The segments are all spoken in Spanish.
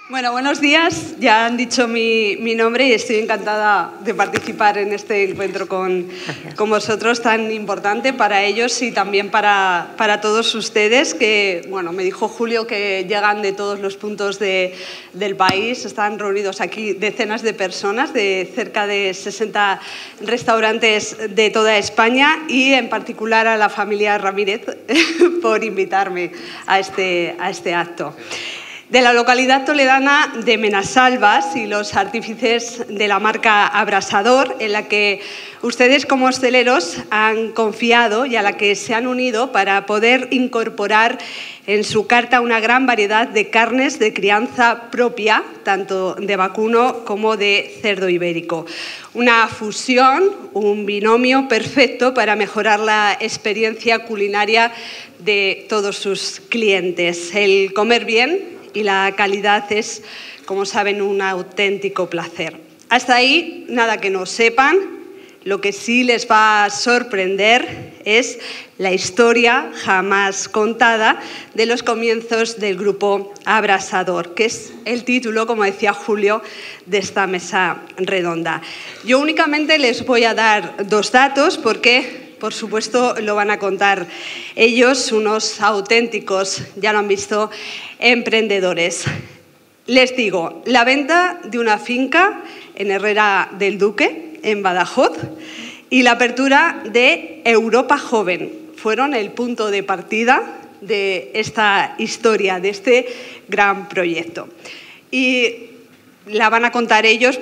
Bueno, buenos días. Ya han dicho mi nombre y estoy encantada de participar en este encuentro con vosotros tan importante para ellos y también para todos ustedes, que, bueno, me dijo Julio que llegan de todos los puntos del país. Están reunidos aquí decenas de personas de cerca de 60 restaurantes de toda España y en particular a la familia Ramírez por invitarme a este acto. De la localidad toledana de Menasalvas y los artífices de la marca Abrasador, en la que ustedes como hosteleros han confiado y a la que se han unido para poder incorporar en su carta una gran variedad de carnes de crianza propia, tanto de vacuno como de cerdo ibérico. Una fusión, un binomio perfecto para mejorar la experiencia culinaria de todos sus clientes. El comer bien y la calidad es, como saben, un auténtico placer. Hasta ahí, nada que no sepan. Lo que sí les va a sorprender es la historia jamás contada de los comienzos del grupo Abrasador, que es el título, como decía Julio, de esta mesa redonda. Yo únicamente les voy a dar dos datos porque, por supuesto, lo van a contar ellos, unos auténticos, ya lo han visto, emprendedores. Les digo, la venta de una finca en Herrera del Duque, en Badajoz, y la apertura de Europa Joven fueron el punto de partida de esta historia, de este gran proyecto. Y la van a contar ellos.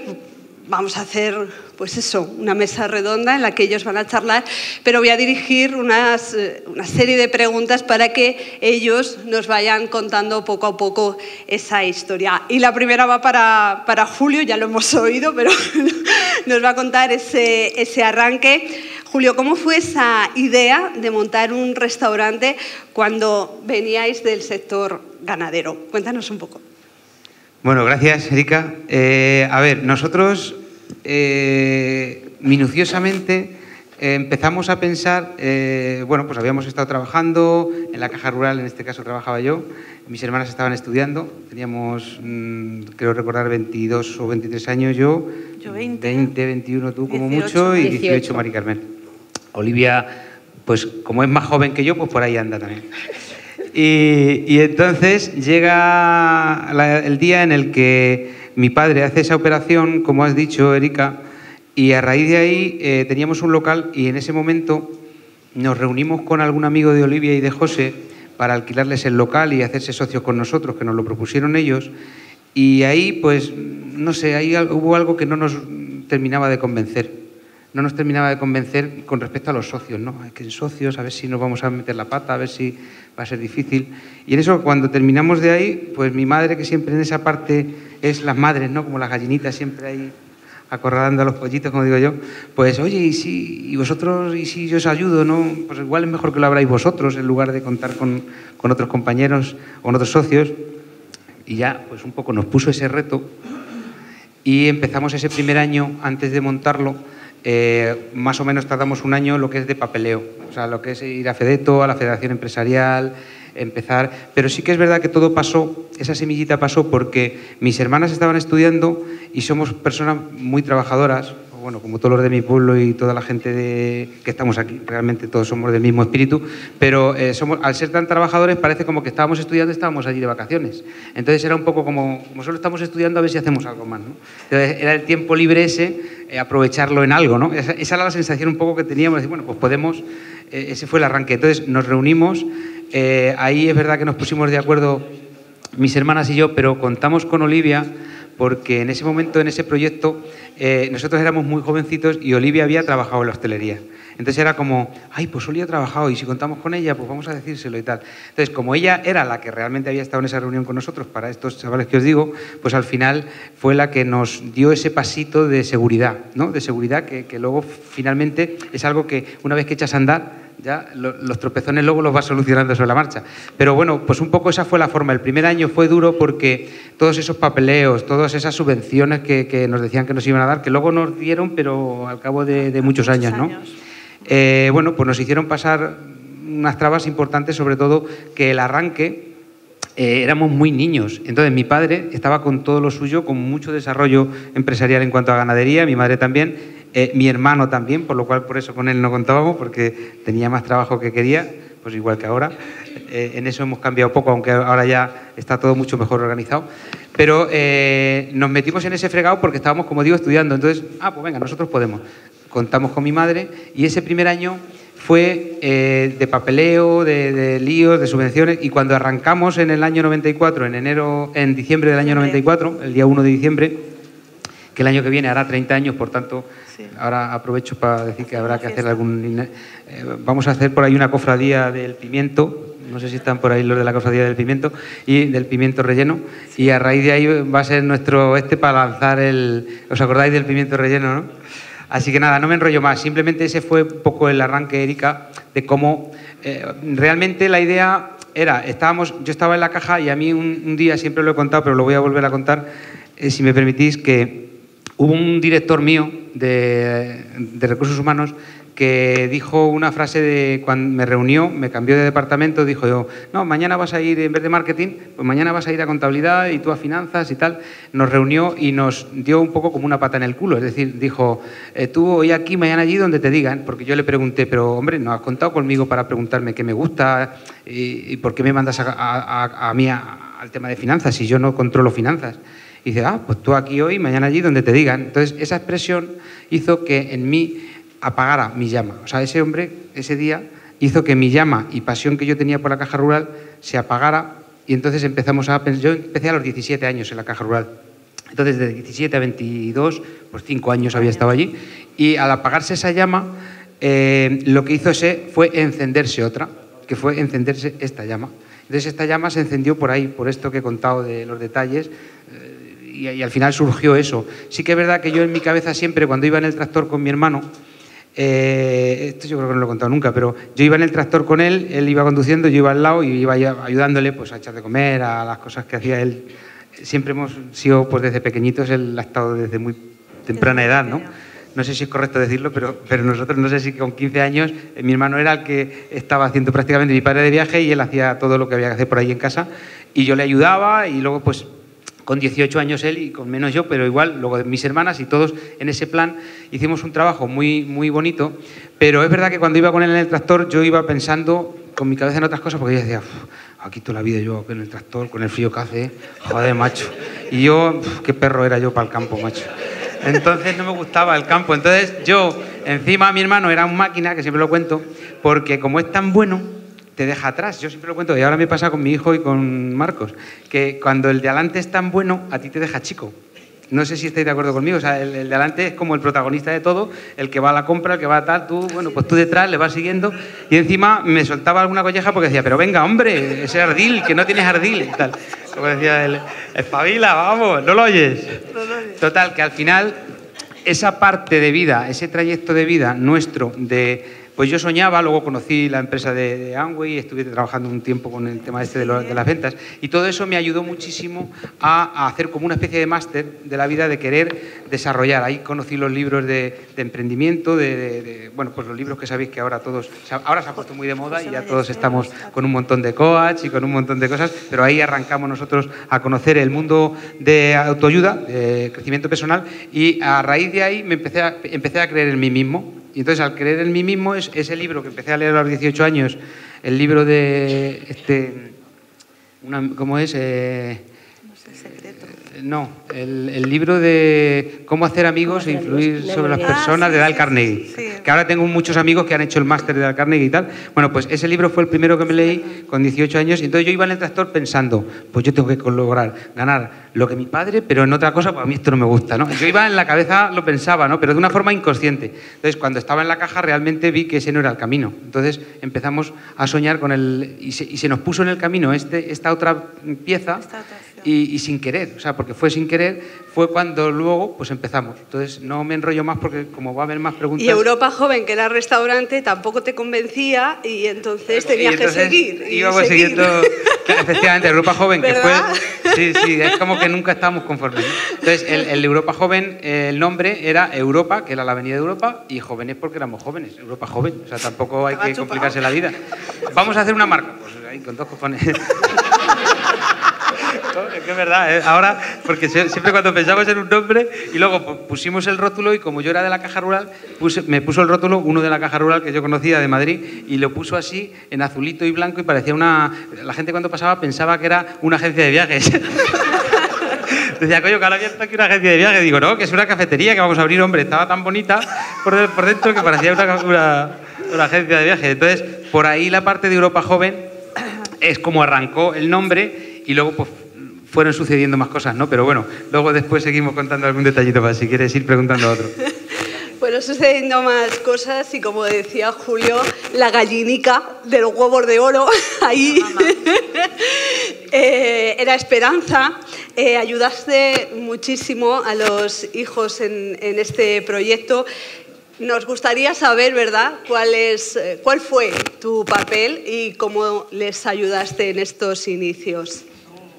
Vamos a hacer, pues eso, una mesa redonda en la que ellos van a charlar, pero voy a dirigir una serie de preguntas para que ellos nos vayan contando poco a poco esa historia. Y la primera va para Julio, ya lo hemos oído, pero nos va a contar ese arranque. Julio, ¿cómo fue esa idea de montar un restaurante cuando veníais del sector ganadero? Cuéntanos un poco. Bueno, gracias, Erika. A ver, nosotros minuciosamente empezamos a pensar, bueno, pues habíamos estado trabajando en la caja rural, en este caso trabajaba yo, mis hermanas estaban estudiando, teníamos, creo recordar, 22 o 23 años yo 20, 21 tú como 18, mucho y 18 Mari Carmen. Olivia, pues como es más joven que yo, pues por ahí anda también. Y entonces llega el día en el que mi padre hace esa operación, como has dicho, Erika, y a raíz de ahí teníamos un local y en ese momento nos reunimos con algún amigo de Olivia y de José para alquilarles el local y hacerse socios con nosotros, que nos lo propusieron ellos, y ahí, pues, no sé, ahí hubo algo que no nos terminaba de convencer. No nos terminaba de convencer con respecto a los socios, ¿no? Hay que ser socios, a ver si nos vamos a meter la pata, a ver si va a ser difícil. Y en eso, cuando terminamos de ahí, pues mi madre, que siempre en esa parte es las madres, ¿no? Como las gallinitas, siempre ahí acorralando a los pollitos, como digo yo, pues, oye, y si yo os ayudo, ¿no? Pues igual es mejor que lo abráis vosotros en lugar de contar con otros compañeros o con otros socios. Y ya, pues un poco nos puso ese reto y empezamos ese primer año, antes de montarlo, más o menos tardamos un año lo que es de papeleo, o sea, lo que es ir a Fedeto, a la Federación Empresarial, empezar, pero sí que es verdad que todo pasó, esa semillita pasó porque mis hermanas estaban estudiando y somos personas muy trabajadoras, bueno, como todos los de mi pueblo y toda la gente que estamos aquí, realmente todos somos del mismo espíritu, pero al ser tan trabajadores parece como que estábamos estudiando y estábamos allí de vacaciones. Entonces era un poco como solo estamos estudiando a ver si hacemos algo más, ¿no? Entonces era el tiempo libre ese, aprovecharlo en algo, ¿no? Esa era la sensación un poco que teníamos, de, bueno, pues podemos, ese fue el arranque. Entonces nos reunimos, ahí es verdad que nos pusimos de acuerdo mis hermanas y yo, pero contamos con Olivia porque en ese momento, en ese proyecto, nosotros éramos muy jovencitos y Olivia había trabajado en la hostelería. Entonces era como, ay, pues Olivia ha trabajado y si contamos con ella, pues vamos a decírselo y tal. Entonces, como ella era la que realmente había estado en esa reunión con nosotros para estos chavales que os digo, pues al final fue la que nos dio ese pasito de seguridad, ¿no? De seguridad que luego finalmente es algo que una vez que echas a andar, ya los tropezones luego los vas solucionando sobre la marcha. Pero bueno, pues un poco esa fue la forma. El primer año fue duro porque todos esos papeleos, todas esas subvenciones que nos decían que nos iban a dar, que luego nos dieron, pero al cabo de muchos años, ¿no? Bueno, pues nos hicieron pasar unas trabas importantes, sobre todo que el arranque éramos muy niños. Entonces mi padre estaba con todo lo suyo, con mucho desarrollo empresarial en cuanto a ganadería, mi madre también, mi hermano también, por lo cual por eso con él no contábamos, porque tenía más trabajo que quería, pues igual que ahora. En eso hemos cambiado poco, aunque ahora ya está todo mucho mejor organizado. Pero nos metimos en ese fregado porque estábamos, como digo, estudiando. Entonces, pues venga, nosotros podemos. Contamos con mi madre y ese primer año fue de papeleo, de líos, de subvenciones, y cuando arrancamos en el año 94, en diciembre del año 94, el día 1 de diciembre, que el año que viene hará 30 años, por tanto, ahora aprovecho para decir que habrá que hacer vamos a hacer por ahí una cofradía del pimiento, no sé si están por ahí los de la cofradía del pimiento, y del pimiento relleno, y a raíz de ahí va a ser nuestro para lanzar ¿os acordáis del pimiento relleno, no? Así que nada, no me enrollo más, simplemente ese fue un poco el arranque, Erika, de cómo realmente la idea era, yo estaba en la caja y a mí un día, siempre lo he contado, pero lo voy a volver a contar, si me permitís, que hubo un director mío de Recursos Humanos que dijo una frase cuando me reunió, me cambió de departamento, dijo yo, no, mañana vas a ir, en vez de marketing, pues mañana vas a ir a contabilidad y tú a finanzas y tal. Nos reunió y nos dio un poco como una pata en el culo, es decir, dijo, tú hoy aquí, mañana allí, donde te digan, porque yo le pregunté, pero hombre, ¿no has contado conmigo para preguntarme qué me gusta y por qué me mandas a mí al tema de finanzas si yo no controlo finanzas? Y dice, pues tú aquí hoy, mañana allí, donde te digan. Entonces, esa expresión hizo que en mí apagara mi llama. O sea, ese hombre, ese día, hizo que mi llama y pasión que yo tenía por la Caja Rural se apagara y entonces empezamos a pensar. Yo empecé a los 17 años en la Caja Rural. Entonces, de 17 a 22, pues 5 años había estado allí. Y al apagarse esa llama, lo que hizo fue encenderse otra, que fue encenderse esta llama. Entonces, esta llama se encendió por ahí, por esto que he contado de los detalles, y al final surgió eso. Sí que es verdad que yo en mi cabeza siempre, cuando iba en el tractor con mi hermano, esto yo creo que no lo he contado nunca, pero yo iba en el tractor con él, él iba conduciendo, yo iba al lado y iba ayudándole pues, a echar de comer, a las cosas que hacía él. Siempre hemos sido, pues desde pequeñitos, él ha estado desde muy temprana edad, ¿no? No sé si es correcto decirlo, pero nosotros, no sé si con 15 años, mi hermano era el que estaba haciendo prácticamente mi padre de viaje y él hacía todo lo que había que hacer por ahí en casa y yo le ayudaba y luego pues con 18 años él y con menos yo, pero igual, luego mis hermanas y todos en ese plan hicimos un trabajo muy, muy bonito, pero es verdad que cuando iba con él en el tractor yo iba pensando con mi cabeza en otras cosas porque yo decía, aquí toda la vida yo en el tractor, con el frío que hace, joder, macho. Y yo, qué perro era yo para el campo, macho. Entonces no me gustaba el campo. Entonces yo, encima mi hermano era un máquina, que siempre lo cuento, porque como es tan bueno, te deja atrás. Yo siempre lo cuento, y ahora me pasa con mi hijo y con Marcos, que cuando el de adelante es tan bueno, a ti te deja chico. No sé si estáis de acuerdo conmigo, o sea, el de adelante es como el protagonista de todo, el que va a la compra, el que va a tal, tú, bueno, pues tú detrás le vas siguiendo, y encima me soltaba alguna colleja porque decía, pero venga, hombre, ese ardil, que no tienes ardil, y tal. Como decía él, espabila, vamos, ¿no lo oyes? Total, que al final, esa parte de vida, ese trayecto de vida nuestro pues yo soñaba, luego conocí la empresa de Amway, estuve trabajando un tiempo con el tema de las ventas y todo eso me ayudó muchísimo a hacer como una especie de máster de la vida de querer desarrollar. Ahí conocí los libros de emprendimiento, bueno, pues los libros que sabéis que ahora ahora se ha puesto muy de moda y ya todos estamos con un montón de coach y con un montón de cosas, pero ahí arrancamos nosotros a conocer el mundo de autoayuda, de crecimiento personal y a raíz de ahí empecé a creer en mí mismo. Y entonces, al creer en mí mismo, ese libro que empecé a leer a los 18 años, el libro de ¿cómo es? No sé, secreto. No, el libro de cómo hacer amigos e influir sobre las personas de Dale Carnegie. Sí. Que ahora tengo muchos amigos que han hecho el máster de Dale Carnegie y tal. Bueno, pues ese libro fue el primero que me leí con 18 años. Y entonces yo iba en el tractor pensando, pues yo tengo que lograr ganar lo que mi padre, pero en otra cosa, pues a mí esto no me gusta, ¿no? Yo iba en la cabeza, lo pensaba, ¿no? Pero de una forma inconsciente. Entonces, cuando estaba en la caja, realmente vi que ese no era el camino. Entonces, empezamos a soñar con y se nos puso en el camino esta otra pieza y sin querer, o sea, porque fue sin querer, fue cuando luego pues empezamos. Entonces, no me enrollo más porque como va a haber más preguntas... Y Europa Joven, que era restaurante, tampoco te convencía y entonces tenías que seguir. Íbamos siguiendo, efectivamente, Europa Joven, que fue... Sí, es como que nunca estábamos conformes, ¿no? Entonces, el Europa Joven, el nombre era Europa, que era la avenida de Europa, y jóvenes porque éramos jóvenes, Europa Joven. O sea, tampoco hay que complicarse la vida. Vamos a hacer una marca, pues ahí con 2 cojones. ¿no? Es que es verdad, ¿eh? Ahora, porque siempre cuando pensamos en un nombre y luego pusimos el rótulo y como yo era de la Caja Rural, me puso el rótulo uno de la Caja Rural que yo conocía de Madrid y lo puso así en azulito y blanco y parecía la gente cuando pasaba pensaba que era una agencia de viajes. Decía, coño, que ahora abierto aquí una agencia de viajes. Digo, no, que es una cafetería que vamos a abrir, hombre. Estaba tan bonita por dentro que parecía una agencia de viajes. Entonces, por ahí la parte de Europa Joven es como arrancó el nombre y luego pues, fueron sucediendo más cosas, ¿no? Pero bueno, luego después seguimos contando algún detallito más, si quieres ir preguntando a otro. Bueno, sucediendo más cosas y como decía Julio, la gallinica de los huevos de oro, ahí era Esperanza. Ayudaste muchísimo a los hijos en este proyecto. Nos gustaría saber, ¿verdad?, cuál fue tu papel y cómo les ayudaste en estos inicios.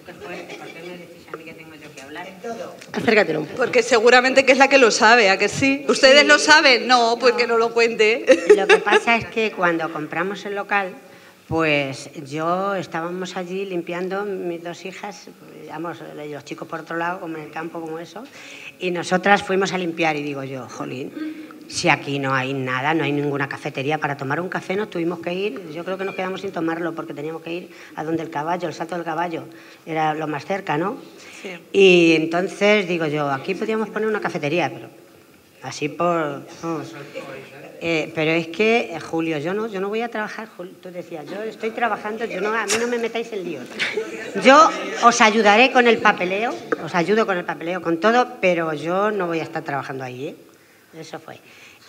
Qué fuerte, ¿por qué me decís a mí que tengo yo que hablar? En todo. Acércatelo un poco. Porque seguramente que es la que lo sabe, ¿a que sí? ¿Ustedes lo saben? No, pues que no lo cuente. Lo que pasa es que cuando compramos el local, pues estábamos allí limpiando, mis dos hijas, digamos, los chicos por otro lado, como en el campo, como eso, y nosotras fuimos a limpiar y digo yo, jolín, si aquí no hay nada, no hay ninguna cafetería para tomar un café, nos tuvimos que ir, yo creo que nos quedamos sin tomarlo porque teníamos que ir a donde el caballo, el Salto del Caballo, era lo más cerca, ¿no? Sí. Y entonces digo yo, aquí podríamos poner una cafetería, pero así por... pero es que, Julio, yo no voy a trabajar, Julio, tú decías, yo estoy trabajando, a mí no me metáis en líos. Yo os ayudaré con el papeleo, os ayudo con el papeleo, con todo, pero yo no voy a estar trabajando ahí, ¿eh? Eso fue.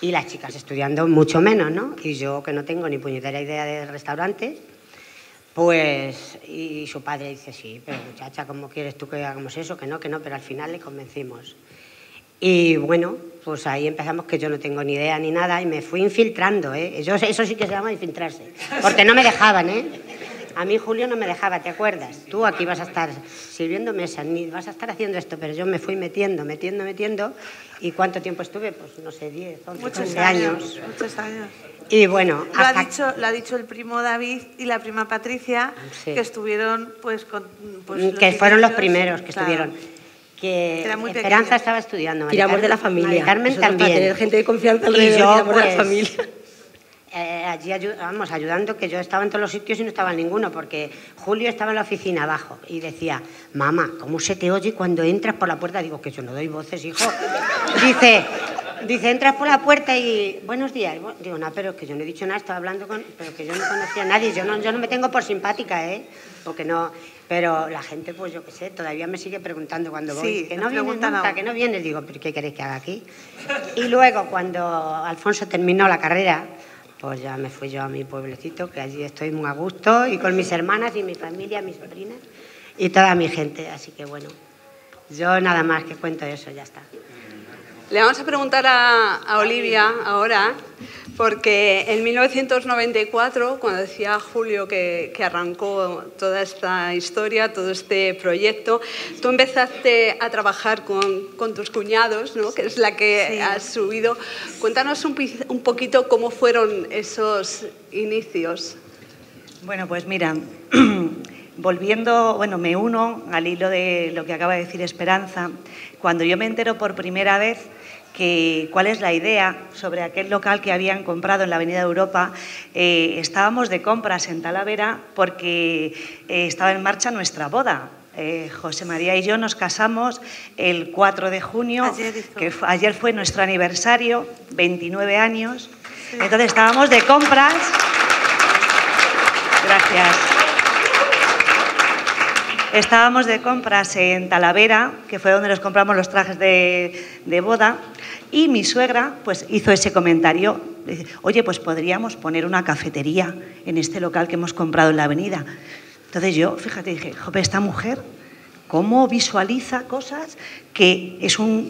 Y las chicas estudiando mucho menos, ¿no? Y yo, que no tengo ni puñetera idea de restaurantes, pues... Y su padre dice, sí, pero muchacha, ¿cómo quieres tú que hagamos eso? Que no, pero al final le convencimos. Y bueno, pues ahí empezamos, que yo no tengo ni idea ni nada, y me fui infiltrando, ¿eh? Eso sí que se llama infiltrarse, porque no me dejaban, ¿eh? A mí Julio no me dejaba, ¿te acuerdas? Tú aquí vas a estar sirviendo mesas, ni vas a estar haciendo esto, pero yo me fui metiendo. ¿Y cuánto tiempo estuve? Pues no sé, 10, 11, 11 años. Muchos años. Y bueno, Lo ha dicho el primo David y la prima Patricia, sí, que estuvieron pues que fueron los primeros que claro, estuvieron. Que era muy Esperanza pequeña. estaba estudiando. Tiramos de la familia. Mari Carmen Nosotros, también. para tener gente de confianza Y alrededor, yo, tiramos de la pues, familia. Allí ayudando, que yo estaba en todos los sitios y no estaba en ninguno, porque Julio estaba en la oficina abajo y decía, mamá, ¿cómo se te oye cuando entras por la puerta? Digo, que yo no doy voces, hijo. Dice, entras por la puerta y buenos días. Digo, no, pero que yo no he dicho nada, estaba hablando pero que yo no conocía a nadie. Yo no me tengo por simpática, ¿eh? Porque no... Pero la gente, pues yo qué sé, todavía me sigue preguntando cuando voy. Sí, que no vienes nunca, aún. que no vienes. Digo, ¿pero qué queréis que haga aquí? Y luego, cuando Alfonso terminó la carrera, pues ya me fui yo a mi pueblecito, que allí estoy muy a gusto, y con mis hermanas y mi familia, mis sobrinas, y toda mi gente. Así que bueno, yo nada más que cuento eso, ya está. Le vamos a preguntar a Olivia ahora, porque en 1994, cuando decía Julio que arrancó toda esta historia, todo este proyecto, tú empezaste a trabajar con tus cuñados, ¿no?, que es la que sí, has subido. Cuéntanos un poquito cómo fueron esos inicios. Bueno, pues mira, me uno al hilo de lo que acaba de decir Esperanza. Cuando yo me entero por primera vez cuál es la idea sobre aquel local que habían comprado en la Avenida Europa, estábamos de compras en Talavera porque estaba en marcha nuestra boda. José María y yo nos casamos el 4 de junio, ayer fue nuestro aniversario, 29 años. Sí. Entonces estábamos de compras. Gracias. Estábamos de compras en Talavera, que fue donde nos compramos los trajes de boda, y mi suegra pues hizo ese comentario, oye, pues podríamos poner una cafetería en este local que hemos comprado en la avenida. Entonces yo, fíjate, dije, joder, esta mujer, ¿cómo visualiza cosas que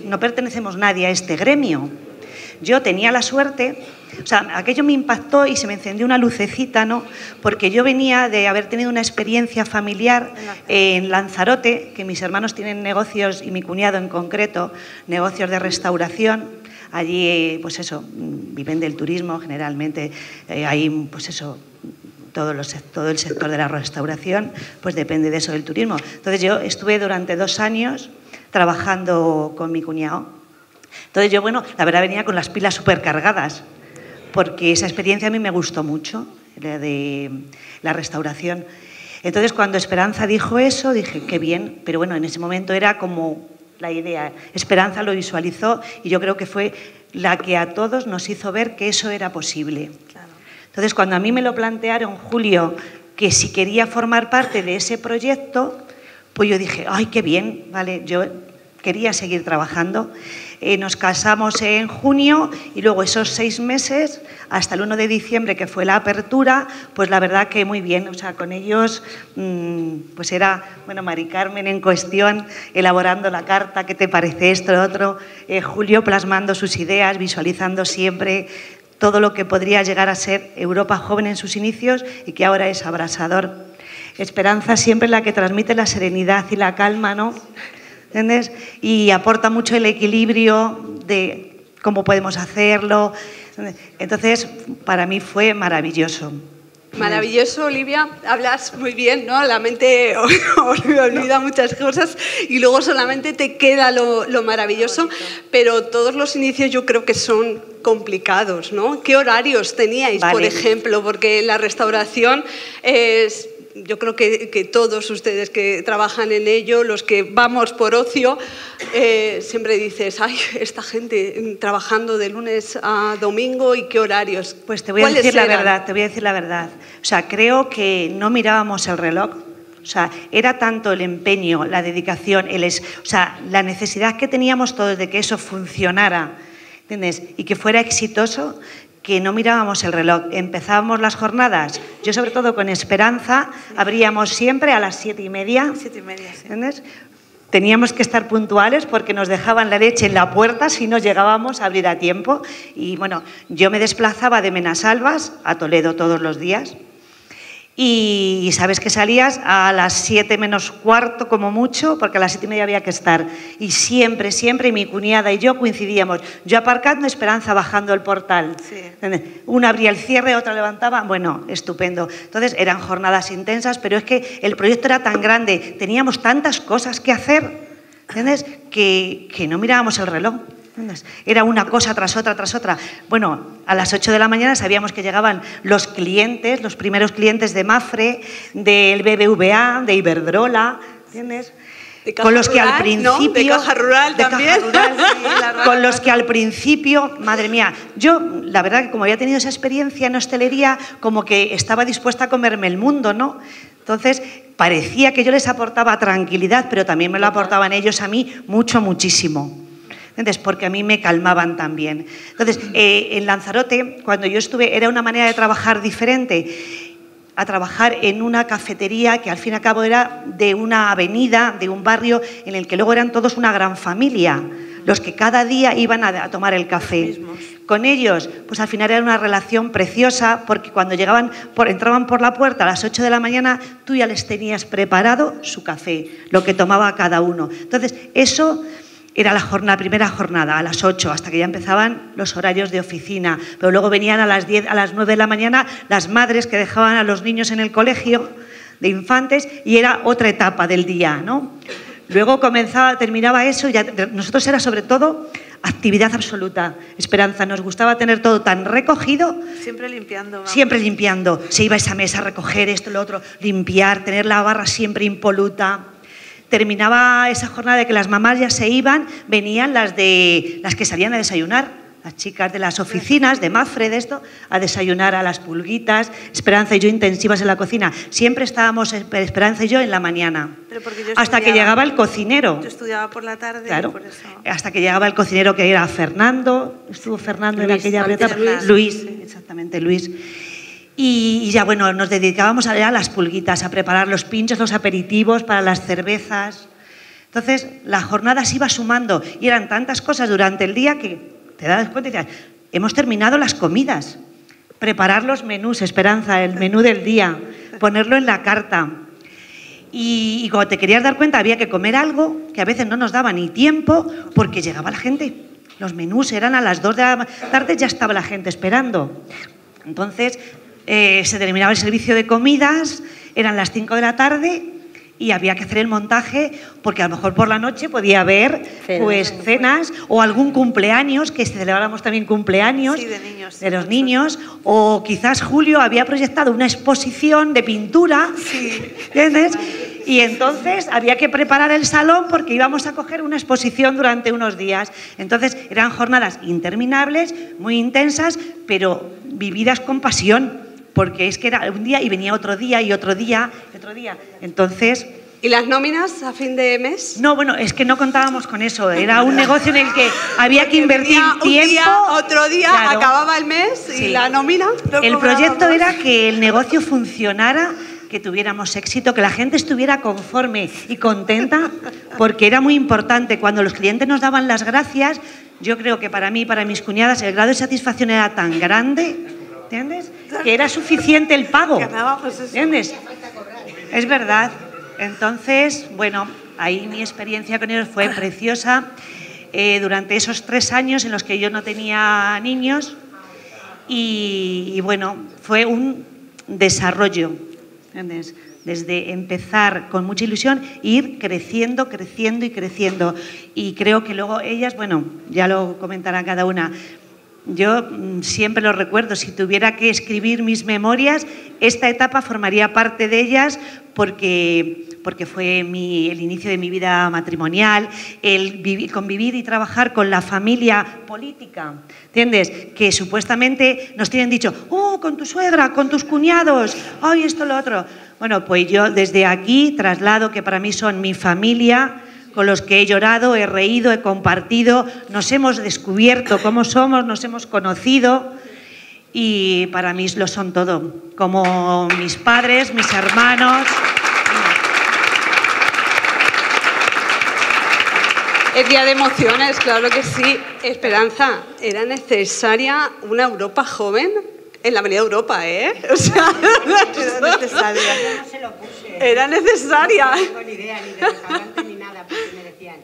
no pertenecemos nadie a este gremio? Yo tenía la suerte, o sea, aquello me impactó y se me encendió una lucecita, ¿no? Porque yo venía de haber tenido una experiencia familiar en Lanzarote, que mis hermanos tienen negocios, y mi cuñado en concreto, negocios de restauración. Allí, pues eso, viven del turismo generalmente, hay, pues eso, todo el sector de la restauración pues depende de eso, del turismo. Entonces yo estuve durante 2 años trabajando con mi cuñado. Entonces yo, bueno, la verdad venía con las pilas súper cargadas, porque esa experiencia a mí me gustó mucho, la de la restauración. Entonces cuando Esperanza dijo eso, dije, qué bien, pero bueno, en ese momento era como la idea. Esperanza lo visualizó y yo creo que fue la que a todos nos hizo ver que eso era posible. Claro. Entonces, cuando a mí me lo plantearon, Julio, que si quería formar parte de ese proyecto, pues yo dije, ¡ay, qué bien! Vale, yo quería seguir trabajando. Nos casamos en junio y luego esos 6 meses, hasta el 1 de diciembre, que fue la apertura, pues la verdad que muy bien. O sea, con ellos, pues era, bueno, Mari Carmen en cuestión, elaborando la carta, ¿qué te parece esto, lo otro? Julio plasmando sus ideas, visualizando siempre todo lo que podría llegar a ser Europa Joven en sus inicios y que ahora es abrasador. Esperanza siempre la que transmite la serenidad y la calma, ¿no? ¿Entiendes? Y aporta mucho el equilibrio de cómo podemos hacerlo. Entonces, para mí fue maravilloso. Maravilloso, Olivia. Hablas muy bien, ¿no? La mente olvida muchas cosas y luego solamente te queda lo maravilloso. Pero todos los inicios yo creo que son complicados, ¿no? ¿Qué horarios teníais, por ejemplo? Porque la restauración es... Yo creo que todos ustedes que trabajan en ello, los que vamos por ocio, siempre dices, ay, esta gente trabajando de lunes a domingo y qué horarios. Pues te voy a decir la verdad, O sea, creo que no mirábamos el reloj. O sea, era tanto el empeño, la dedicación, o sea, la necesidad que teníamos todos de que eso funcionara, ¿entiendes? Y que fuera exitoso, que no mirábamos el reloj. Empezábamos las jornadas, yo sobre todo con Esperanza, abríamos siempre a las 7:30. 7:30, sí. ¿Entiendes? Teníamos que estar puntuales porque nos dejaban la leche en la puerta si no llegábamos a abrir a tiempo. Y bueno, yo me desplazaba de Menasalvas a Toledo todos los días. Y sabes que salías a las 7 menos cuarto como mucho, porque a las 7:30 había que estar. Y siempre, siempre, mi cuñada y yo coincidíamos. Yo aparcando, Esperanza bajando el portal. Sí. Una abría el cierre, otra levantaba. Bueno, estupendo. Entonces eran jornadas intensas, pero es que el proyecto era tan grande, teníamos tantas cosas que hacer, ¿entiendes? Que no mirábamos el reloj. Era una cosa tras otra, tras otra. Bueno, a las 8 de la mañana sabíamos que llegaban los clientes, los primeros clientes de Mapfre, del BBVA, de Iberdrola, ¿entiendes? Con los que al principio... ¿no? De Caja Rural también. Caja Rural, sí, con los que al principio, madre mía, yo la verdad que como había tenido esa experiencia en hostelería, como que estaba dispuesta a comerme el mundo, ¿no? Entonces, parecía que yo les aportaba tranquilidad, pero también me lo aportaban ellos a mí mucho, muchísimo. ¿Entiendes? Porque a mí me calmaban también. Entonces, en Lanzarote, cuando yo estuve, era una manera de trabajar diferente, a trabajar en una cafetería que al fin y al cabo era de una avenida, de un barrio en el que luego eran todos una gran familia, los que cada día iban a tomar el café. Con ellos, pues al final era una relación preciosa, porque cuando entraban por la puerta a las 8 de la mañana, tú ya les tenías preparado su café, lo que tomaba cada uno. Entonces, eso... Era la primera jornada, a las 8, hasta que ya empezaban los horarios de oficina. Pero luego venían a las 10, a las 9 de la mañana las madres que dejaban a los niños en el colegio de infantes y era otra etapa del día, ¿no? Luego terminaba eso y nosotros era sobre todo actividad absoluta. Esperanza, nos gustaba tener todo tan recogido. Siempre limpiando. Vamos. Siempre limpiando. Se iba a esa mesa a recoger esto, lo otro, limpiar, tener la barra siempre impoluta. Terminaba esa jornada de que las mamás ya se iban, venían las que salían a desayunar, las chicas de las oficinas, de Mapfre, de esto, a desayunar a las pulguitas. Esperanza y yo intensivas en la cocina. Siempre estábamos, Esperanza y yo, en la mañana. Hasta que llegaba el cocinero. Yo estudiaba por la tarde. Claro, por eso. hasta que llegaba el cocinero, que era Fernando. Estuvo Fernando en aquella etapa. Luis, exactamente, Luis. Y ya, bueno, nos dedicábamos a las pulguitas, a preparar los pinchos, los aperitivos para las cervezas. Entonces, la jornada se iba sumando y eran tantas cosas durante el día que te das cuenta y dices, hemos terminado las comidas. Preparar los menús, Esperanza, el menú del día, ponerlo en la carta. Y cuando te querías dar cuenta había que comer algo que a veces no nos daba ni tiempo porque llegaba la gente. Los menús eran a las 2 de la tarde, ya estaba la gente esperando. Entonces... se terminaba el servicio de comidas, eran las 5 de la tarde y había que hacer el montaje porque a lo mejor por la noche podía haber cenas o algún cumpleaños, que celebráramos también cumpleaños de los niños, o quizás Julio había proyectado una exposición de pintura, ¿entiendes? Y entonces había que preparar el salón porque íbamos a coger una exposición durante unos días. Entonces eran jornadas interminables, muy intensas, pero vividas con pasión, porque es que era un día y venía otro día y otro día y otro día. Entonces... ¿Y las nóminas a fin de mes? No, bueno, es que no contábamos con eso. Era un negocio en el que había que invertir tiempo. Un día, otro día, claro, acababa el mes y la nómina. El proyecto era que el negocio funcionara, que tuviéramos éxito, que la gente estuviera conforme y contenta, porque era muy importante. Cuando los clientes nos daban las gracias, yo creo que para mí y para mis cuñadas el grado de satisfacción era tan grande, ¿entiendes?, que era suficiente el pago, ¿entiendes? Es verdad. Entonces, bueno, ahí mi experiencia con ellos fue preciosa. Durante esos 3 años en los que yo no tenía niños y bueno, fue un desarrollo, ¿entiendes? Desde empezar con mucha ilusión e ir creciendo, creciendo y creciendo. Y creo que luego ellas, bueno, ya lo comentarán cada una. Yo siempre lo recuerdo, si tuviera que escribir mis memorias, esta etapa formaría parte de ellas porque fue el inicio de mi vida matrimonial, el convivir y trabajar con la familia política, ¿entiendes? Que supuestamente nos tienen dicho, oh, con tu suegra, con tus cuñados, ay, esto, lo otro. Bueno, pues yo desde aquí traslado que para mí son mi familia, con los que he llorado, he reído, he compartido, nos hemos descubierto cómo somos, nos hemos conocido y para mí lo son todo, como mis padres, mis hermanos. Es día de emociones, claro que sí. Esperanza, ¿era necesaria una Europa joven? En la Avenida Europa, ¿eh? O sea, era necesaria. Yo no se lo puse. Era necesaria. No tengo ni idea, ni de restaurante ni nada, porque me decían,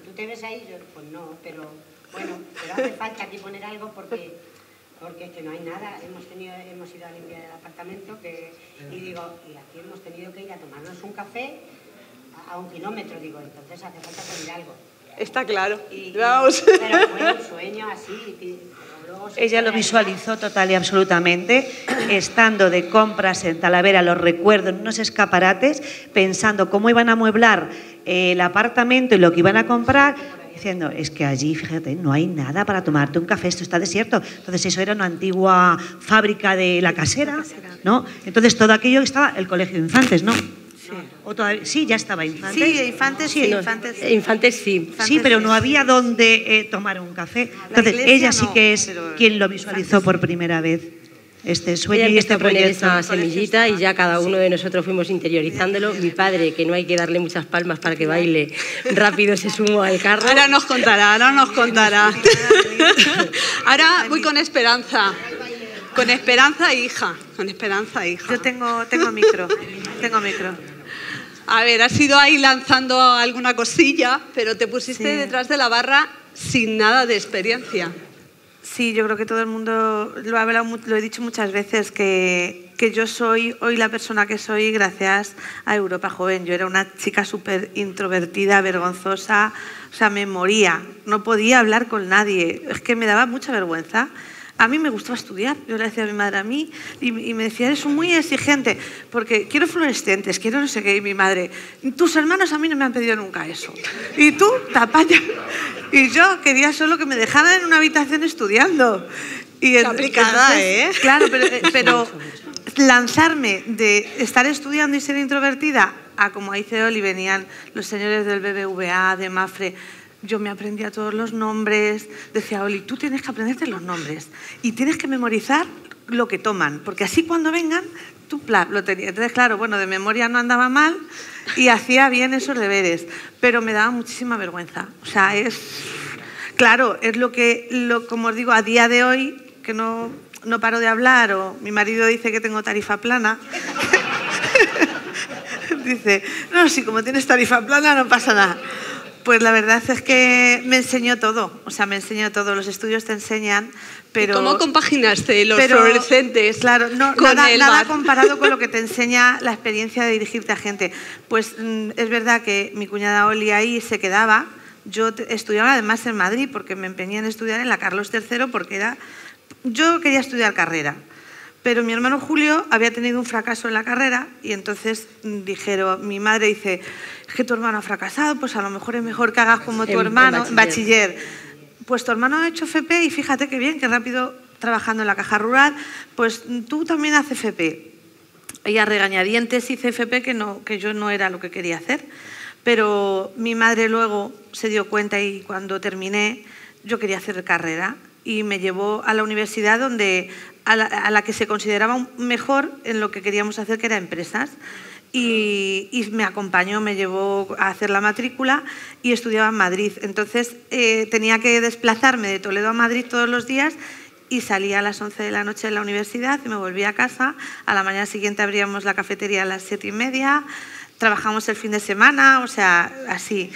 ¿tú te ves ahí? Yo, pues no, pero bueno, pero hace falta aquí poner algo porque es que no hay nada. Hemos ido a limpiar el apartamento y digo, y aquí hemos tenido que ir a tomarnos un café a 1 kilómetro, digo, entonces hace falta poner algo. Está claro. Vamos. Pero fue un sueño así. Ella lo visualizó total y absolutamente, estando de compras en Talavera, lo recuerdo, en unos escaparates, pensando cómo iban a amueblar el apartamento y lo que iban a comprar, diciendo, es que allí, fíjate, no hay nada para tomarte un café, esto está desierto. Entonces eso era una antigua fábrica de La Casera, ¿no? Entonces todo aquello estaba, el Colegio de Infantes, ¿no? Sí, ya estaba Infantes. Sí, Infantes sí. Infantes sí. Sí, pero no había donde tomar un café. Entonces, ella sí que es quien lo visualizó por primera vez, este sueño y este proyecto. Esa semillita y ya cada uno de nosotros fuimos interiorizándolo. Mi padre, que no hay que darle muchas palmas para que baile, rápido se sumó al carro. Ahora nos contará. Ahora voy con Esperanza. Con Esperanza hija. Yo tengo micro. A ver, has ido ahí lanzando alguna cosilla, pero te pusiste detrás de la barra sin nada de experiencia. Sí, yo creo que todo el mundo lo he dicho muchas veces, que yo soy hoy la persona que soy gracias a Europa Joven. Yo era una chica súper introvertida, vergonzosa, o sea, me moría, no podía hablar con nadie, es que me daba mucha vergüenza. A mí me gustaba estudiar, yo le decía a mi madre y me decía, eres muy exigente, porque quiero fluorescentes, quiero no sé qué, y mi madre, tus hermanos a mí no me han pedido nunca eso, y tú, tapaya. Y yo quería solo que me dejaran en una habitación estudiando. Y aplicada, ¿eh? Claro, pero lanzarme de estar estudiando y ser introvertida a como a ICEOL y venían los señores del BBVA, de Mafre. Yo me aprendía todos los nombres, decía, Oli, tú tienes que aprenderte los nombres y tienes que memorizar lo que toman, porque así cuando vengan, tú lo tenías. Entonces, claro, bueno, de memoria no andaba mal y hacía bien esos deberes, pero me daba muchísima vergüenza. O sea, claro, es como os digo, a día de hoy, que no paro de hablar, o mi marido dice que tengo tarifa plana. Dice, no, si como tienes tarifa plana no pasa nada. Pues la verdad es que me enseñó todo, o sea, me enseñó todo. Los estudios te enseñan, pero... ¿Y cómo compaginaste los fluorescentes? Claro, con nada comparado con lo que te enseña la experiencia de dirigirte a gente. Pues es verdad que mi cuñada Oli ahí se quedaba. Yo estudiaba además en Madrid porque me empeñé en estudiar en la Carlos III porque yo quería estudiar carrera. Pero mi hermano Julio había tenido un fracaso en la carrera y entonces dijeron, mi madre dice, es que tu hermano ha fracasado, pues a lo mejor es mejor que hagas como tu hermano, en bachiller. Pues tu hermano ha hecho FP y fíjate qué bien, qué rápido trabajando en la caja rural, pues tú también haces FP. Y a regañadientes hice FP que yo no era lo que quería hacer. Pero mi madre luego se dio cuenta y cuando terminé yo quería hacer carrera y me llevó a la universidad a la que se consideraba mejor en lo que queríamos hacer, que era empresas. Y me acompañó, me llevó a hacer la matrícula y estudiaba en Madrid. Entonces tenía que desplazarme de Toledo a Madrid todos los días y salía a las 11 de la noche de la universidad y me volvía a casa. A la mañana siguiente abríamos la cafetería a las 7:30, trabajamos el fin de semana, o sea, así.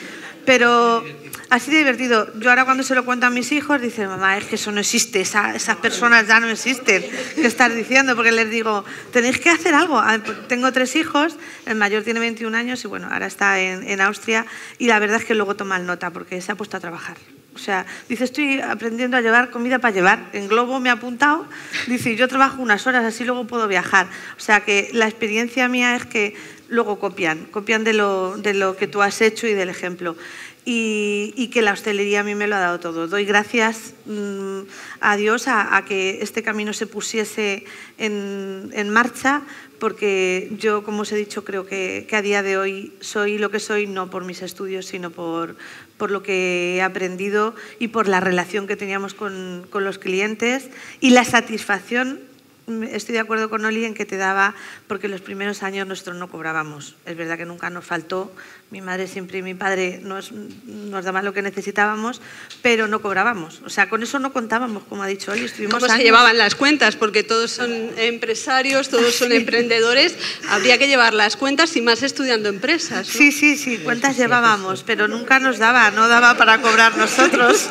Pero así de divertido. Yo ahora cuando se lo cuento a mis hijos, dicen, mamá, es que eso no existe, esas personas ya no existen. ¿Qué estás diciendo? Porque les digo, tenéis que hacer algo. Tengo 3 hijos, el mayor tiene 21 años y bueno, ahora está en Austria y la verdad es que luego toma nota porque se ha puesto a trabajar. O sea, dice, estoy aprendiendo a llevar comida para llevar. En Globo me ha apuntado, dice, yo trabajo unas horas, así luego puedo viajar. O sea, que la experiencia mía es que luego copian de lo que tú has hecho y del ejemplo. Y que la hostelería a mí me lo ha dado todo. Doy gracias a Dios a que este camino se pusiese en marcha, porque yo, como os he dicho, creo que a día de hoy soy lo que soy, no por mis estudios, sino por lo que he aprendido y por la relación que teníamos con los clientes y la satisfacción. Estoy de acuerdo con Oli en que te daba, porque los primeros años nosotros no cobrábamos. Es verdad que nunca nos faltó, mi madre siempre y mi padre nos daban lo que necesitábamos, pero no cobrábamos. O sea, con eso no contábamos, como ha dicho Oli. ¿Cómo se llevaban las cuentas? Porque todos son empresarios, todos son emprendedores. Habría que llevar las cuentas y más estudiando empresas, ¿no? Sí, cuentas llevábamos, pero nunca no daba para cobrar nosotros.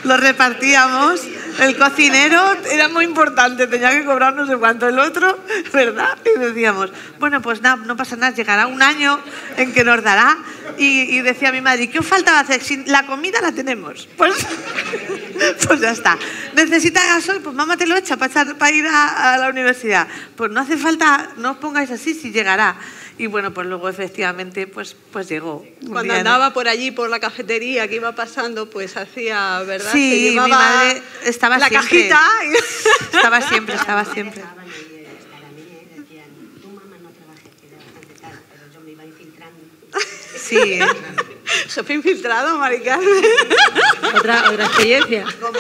Lo repartíamos. El cocinero era muy importante, tenía que cobrar no sé cuánto, el otro, ¿verdad? Y decíamos, bueno, pues nada, no pasa nada, llegará un año en que nos dará. Y decía mi madre, ¿qué os faltaba hacer? Si la comida la tenemos, pues ya está. ¿Necesita gasoil? Pues mamá te lo echa para ir a la universidad. Pues no hace falta, no os pongáis así, si llegará. Y bueno, pues luego efectivamente pues llegó. Cuando andaba por allí, por la cafetería, que iba pasando, pues hacía, ¿verdad? Sí, se llevaba mi madre estaba la siempre. cajita. Estaba siempre. Sí. Jefe infiltrado, Mari Carmen. Otra experiencia. Luego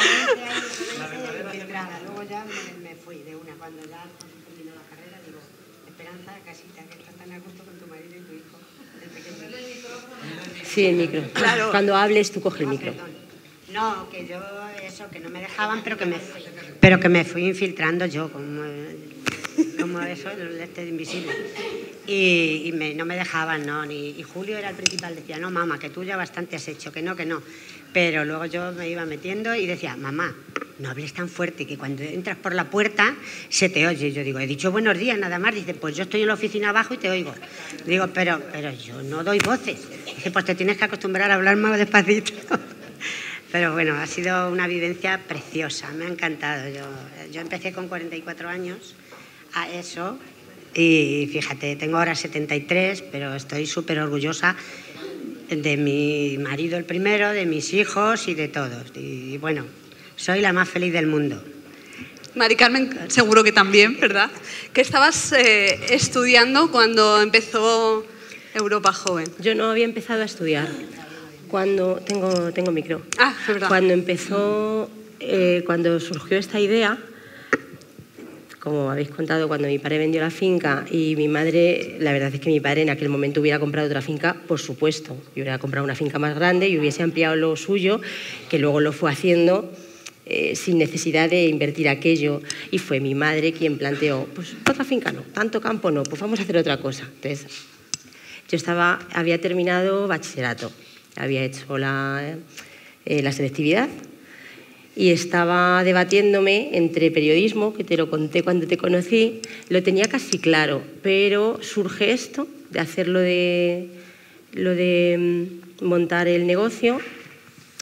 ya me fui de una. Cuando ya terminó la carrera, digo, Esperanza, casita, que estás tan a gusto con tu marido y tu hijo, el pequeño. Sí, el micro. Claro. Cuando hables, tú coge el micro. No, que yo, que no me dejaban, pero que me fui infiltrando yo, como eso, el invisible. Y no me dejaban, ¿no? Y Julio era el principal, decía, no, mamá, que tú ya bastante has hecho, que no. Pero luego yo me iba metiendo y decía, mamá, no hables tan fuerte, que cuando entras por la puerta se te oye. Y yo digo, he dicho buenos días, nada más. Dice, pues yo estoy en la oficina abajo y te oigo. Digo, pero yo no doy voces. Dice, pues te tienes que acostumbrar a hablar más despacito. Pero bueno, ha sido una vivencia preciosa, me ha encantado. Yo empecé con 44 años a eso y fíjate, tengo ahora 73, pero estoy súper orgullosa de mi marido el primero, de mis hijos y de todos. Y bueno, soy la más feliz del mundo. Mari Carmen, seguro que también, ¿verdad? ¿Qué estabas estudiando cuando empezó Europa Joven? Yo no había empezado a estudiar. Cuando tengo micro. Ah, es verdad. Cuando surgió esta idea, como habéis contado, cuando mi padre vendió la finca y mi madre, la verdad es que mi padre en aquel momento hubiera comprado otra finca, por supuesto, y hubiera comprado una finca más grande y hubiese ampliado lo suyo, que luego lo fue haciendo sin necesidad de invertir aquello, y fue mi madre quien planteó, pues otra finca no, tanto campo no, pues vamos a hacer otra cosa. Entonces, yo había terminado bachillerato había hecho la selectividad y estaba debatiéndome entre periodismo, que te lo conté cuando te conocí, lo tenía casi claro, pero surge esto de hacer lo de montar el negocio.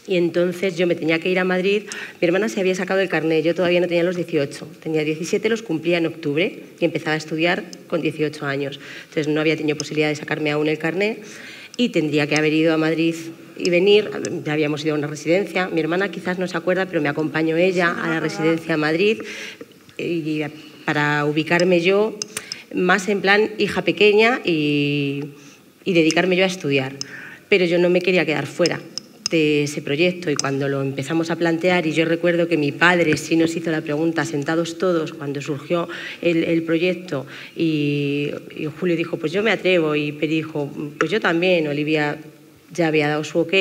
Y entonces yo me tenía que ir a Madrid. Mi hermana se había sacado el carnet, yo todavía no tenía los 18. Tenía 17, los cumplía en octubre y empezaba a estudiar con 18 años. Entonces no había tenido posibilidad de sacarme aún el carnet y tendría que haber ido a Madrid y venir. Ya habíamos ido a una residencia. Mi hermana quizás no se acuerda, pero me acompañó ella a la residencia a Madrid y para ubicarme yo más en plan hija pequeña y dedicarme yo a estudiar. Pero yo no me quería quedar fuera de ese proyecto y cuando lo empezamos a plantear, y yo recuerdo que mi padre sí nos hizo la pregunta sentados todos cuando surgió el proyecto y Julio dijo pues yo me atrevo y Peri dijo pues yo también, Olivia ya había dado su ok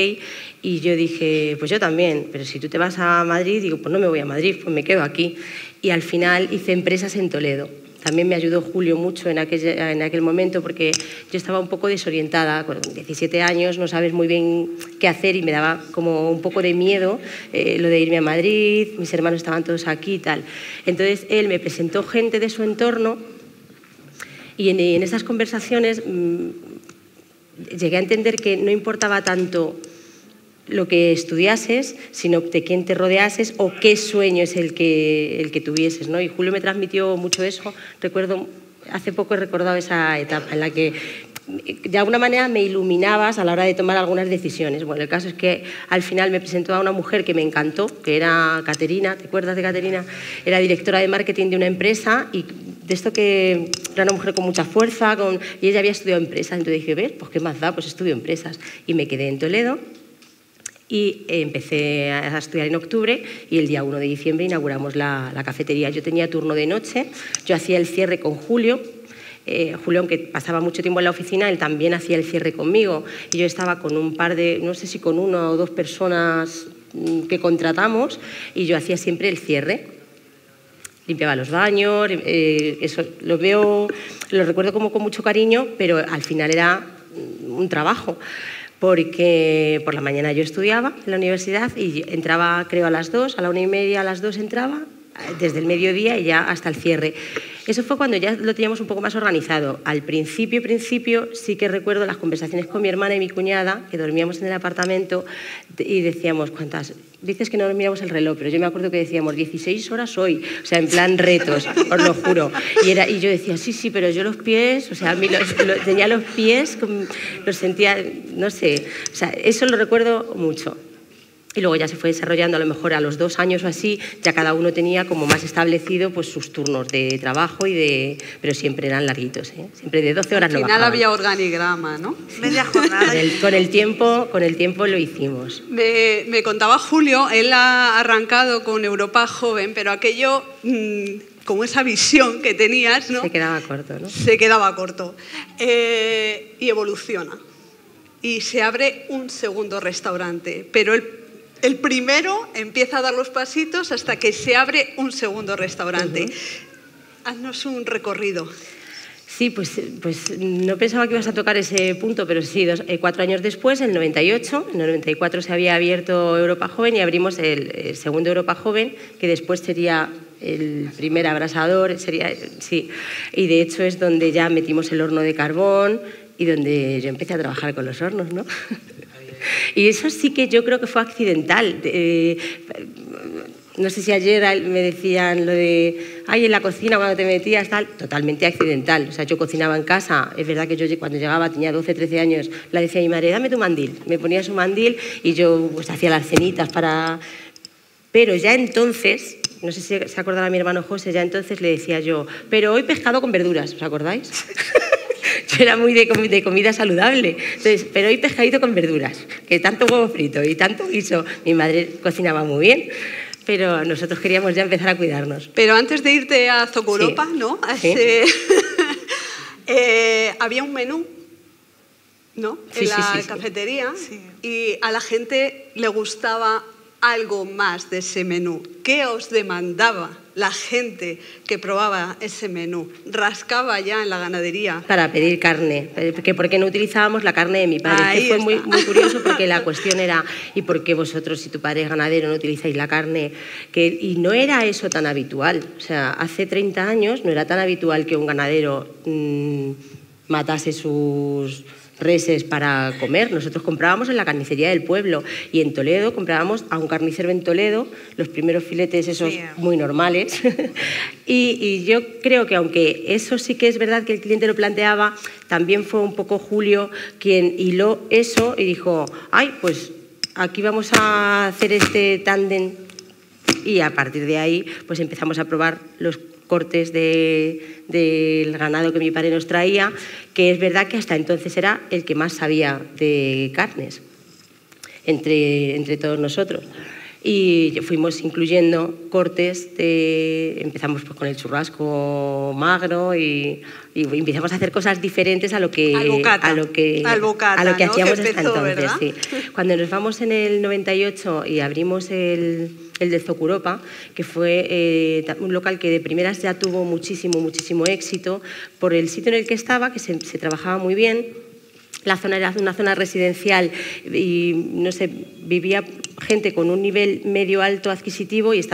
y yo dije pues yo también, pero si tú te vas a Madrid, digo pues no me voy a Madrid, pues me quedo aquí y al final hice empresas en Toledo. También me ayudó Julio mucho en aquel momento porque yo estaba un poco desorientada, con 17 años, no sabes muy bien qué hacer y me daba como un poco de miedo lo de irme a Madrid, mis hermanos estaban todos aquí y tal. Entonces él me presentó gente de su entorno y en esas conversaciones llegué a entender que no importaba tanto lo que estudiases, sino de quién te rodeases o qué sueño es el que tuvieses, ¿no? Y Julio me transmitió mucho eso. Recuerdo, hace poco he recordado esa etapa en la que de alguna manera me iluminabas a la hora de tomar algunas decisiones. Bueno, el caso es que al final me presentó a una mujer que me encantó, que era Caterina, ¿te acuerdas de Caterina? Era directora de marketing de una empresa y de esto que era una mujer con mucha fuerza y ella había estudiado empresas. Entonces dije, ¿ves? Pues qué más da, pues estudio empresas. Y me quedé en Toledo. Y empecé a estudiar en octubre y el día 1 de diciembre inauguramos la cafetería. Yo tenía turno de noche, yo hacía el cierre con Julio. Julio, aunque pasaba mucho tiempo en la oficina, él también hacía el cierre conmigo. Y yo estaba con un par de, no sé si con 1 o 2 personas que contratamos y yo hacía siempre el cierre. Limpiaba los baños, eso lo recuerdo como con mucho cariño, pero al final era un trabajo. Porque por la mañana yo estudiaba en la universidad y entraba creo a las 2, a la 1:30, a las 2 entraba, desde el mediodía y ya hasta el cierre. Eso fue cuando ya lo teníamos un poco más organizado. Al principio sí que recuerdo las conversaciones con mi hermana y mi cuñada, que dormíamos en el apartamento y decíamos, ¿cuántas? Dices que no miramos el reloj, pero yo me acuerdo que decíamos 16 horas hoy, o sea, en plan retos, os lo juro. Y yo decía, sí, pero yo los pies, o sea, a mí tenía los pies, los sentía, no sé, o sea, eso lo recuerdo mucho. Y luego ya se fue desarrollando, a lo mejor a los 2 años o así, ya cada uno tenía como más establecido pues, sus turnos de trabajo, pero siempre eran larguitos, ¿eh? Siempre de 12 horas no bajaban. Al final había organigrama, ¿no? Media jornada. Con el tiempo lo hicimos. Me contaba Julio, él ha arrancado con Europa Joven, pero aquello, como esa visión que tenías, ¿no? Se quedaba corto, ¿no? Se quedaba corto. Y evoluciona. Y se abre un segundo restaurante, pero el primero empieza a dar los pasitos hasta que se abre un segundo restaurante. Haznos un recorrido. Sí, pues no pensaba que ibas a tocar ese punto, pero sí, 4 años después, en el 98, en el 94 se había abierto Europa Joven y abrimos el segundo Europa Joven, que después sería el primer abrasador, sí. Y de hecho es donde ya metimos el horno de carbón y donde yo empecé a trabajar con los hornos, ¿no? Y eso sí que yo creo que fue accidental. No sé si ayer me decían lo de, en la cocina cuando te metías, tal, totalmente accidental. O sea, yo cocinaba en casa, es verdad que yo cuando llegaba, tenía 12, 13 años, le decía a mi madre, dame tu mandil. Me ponía su mandil y yo pues, hacía las cenitas para... Pero ya entonces, no sé si se acordará mi hermano José, ya entonces le decía yo, pero hoy pescado con verduras, ¿os acordáis? Yo era muy de comida saludable. Entonces, pero hoy pescadito con verduras, que tanto huevo frito y tanto guiso. Mi madre cocinaba muy bien, pero nosotros queríamos ya empezar a cuidarnos. Pero antes de irte a Zocoeuropa, sí. ¿No? ¿Sí? Había un menú, ¿no? Sí, en la cafetería, sí. Y a la gente le gustaba algo más de ese menú? ¿Qué os demandaba la gente que probaba ese menú? ¿Rascaba ya en la ganadería? Para pedir carne, porque ¿por qué no utilizábamos la carne de mi padre? Ahí que fue muy, está. muy curioso, porque la cuestión era ¿y por qué vosotros, si tu padre es ganadero, no utilizáis la carne? Y no era eso tan habitual. O sea, hace 30 años no era tan habitual que un ganadero matase sus reses para comer. Nosotros comprábamos en la carnicería del pueblo, y en Toledo comprábamos a un carnicero en Toledo los primeros filetes esos muy normales. y yo creo que, aunque eso sí que es verdad que el cliente lo planteaba, también fue un poco Julio quien hiló eso y dijo, ay, pues aquí vamos a hacer este tándem, y a partir de ahí pues empezamos a probar los cortes del ganado que mi padre nos traía, que es verdad que hasta entonces era el que más sabía de carnes entre todos nosotros. Y fuimos incluyendo cortes, empezamos pues con el churrasco magro y empezamos a hacer cosas diferentes a lo que hacíamos hasta entonces. Sí. Cuando nos vamos en el 98 y abrimos el de Zocuropa, que fue un local que de primeras ya tuvo muchísimo éxito por el sitio en el que estaba, que se trabajaba muy bien. La zona era una zona residencial y, no sé, vivía gente con un nivel medio alto adquisitivo y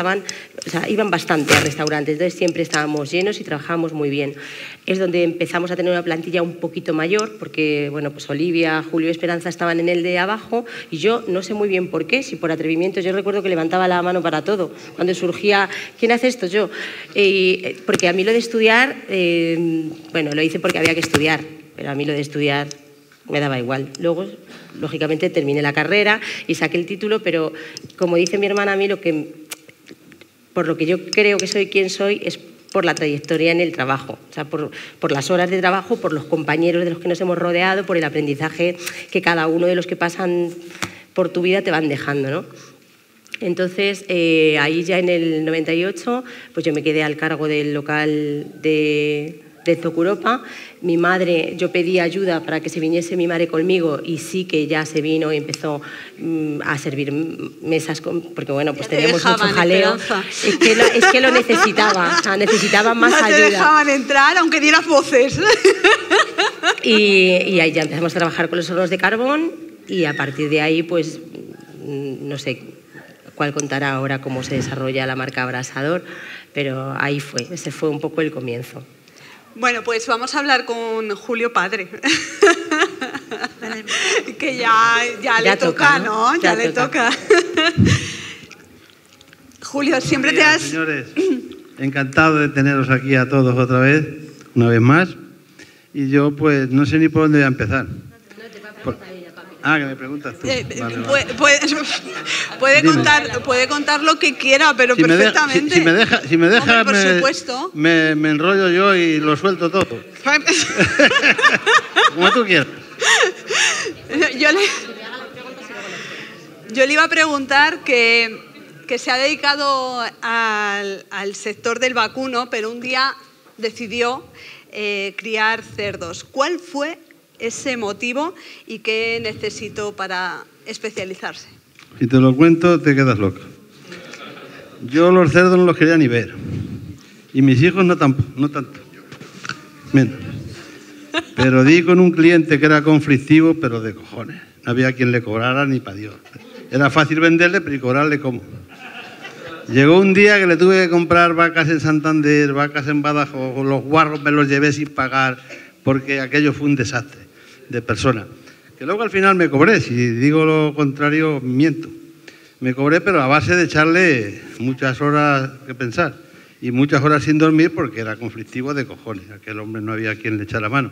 iban bastante a restaurantes, entonces siempre estábamos llenos y trabajábamos muy bien. Es donde empezamos a tener una plantilla un poquito mayor, porque bueno, pues Olivia, Julio y Esperanza estaban en el de abajo, y yo no sé muy bien por qué, si por atrevimiento. Yo recuerdo que levantaba la mano para todo. Cuando surgía, ¿quién hace esto? Yo. Porque a mí lo de estudiar, lo hice porque había que estudiar, pero a mí lo de estudiar me daba igual. Luego, lógicamente, terminé la carrera y saqué el título, pero como dice mi hermana, a mí por lo que yo creo que soy quien soy es por la trayectoria en el trabajo, o sea, por las horas de trabajo, por los compañeros de los que nos hemos rodeado, por el aprendizaje que cada uno de los que pasan por tu vida te van dejando, ¿no? Entonces, ahí ya en el 98, pues yo me quedé al cargo del local de Zocuropa. Mi madre, yo pedí ayuda para que se viniese mi madre conmigo, y sí que ya se vino y empezó a servir mesas, porque bueno, pues teníamos mucho jaleo. Es que lo necesitaba, o sea, necesitaba más ayuda. No te dejaban entrar aunque dieras voces. Y ahí ya empezamos a trabajar con los hornos de carbón, y a partir de ahí, pues no sé cuál contará ahora cómo se desarrolla la marca Abrasador, pero ahí ese fue un poco el comienzo. Bueno, pues vamos a hablar con Julio padre. Que ya le toca, ¿no? Ya le toca. Julio, siempre te has... Señores, encantado de teneros aquí a todos otra vez, una vez más. Y yo, pues, no sé ni por dónde voy a empezar. Que me preguntas tú. Vale. Puede contar lo que quiera, pero perfectamente. Si me deja, hombre, por supuesto. Me enrollo yo y lo suelto todo. Como tú quieras. Yo le iba a preguntar que se ha dedicado al sector del vacuno, pero un día decidió criar cerdos. ¿Cuál fue ese motivo y qué necesitó para especializarse? Si te lo cuento, te quedas loco. Yo los cerdos no los quería ni ver. Y mis hijos no tanto. Menos. Pero di con un cliente que era conflictivo, pero de cojones. No había quien le cobrara ni para Dios. Era fácil venderle, pero ¿y cobrarle cómo? Llegó un día que le tuve que comprar vacas en Santander, vacas en Badajoz, los guarros me los llevé sin pagar, porque aquello fue un desastre de persona. Que luego al final me cobré, si digo lo contrario, miento. Me cobré, pero a base de echarle muchas horas que pensar y muchas horas sin dormir, porque era conflictivo de cojones. Aquel hombre no había quien le echara mano.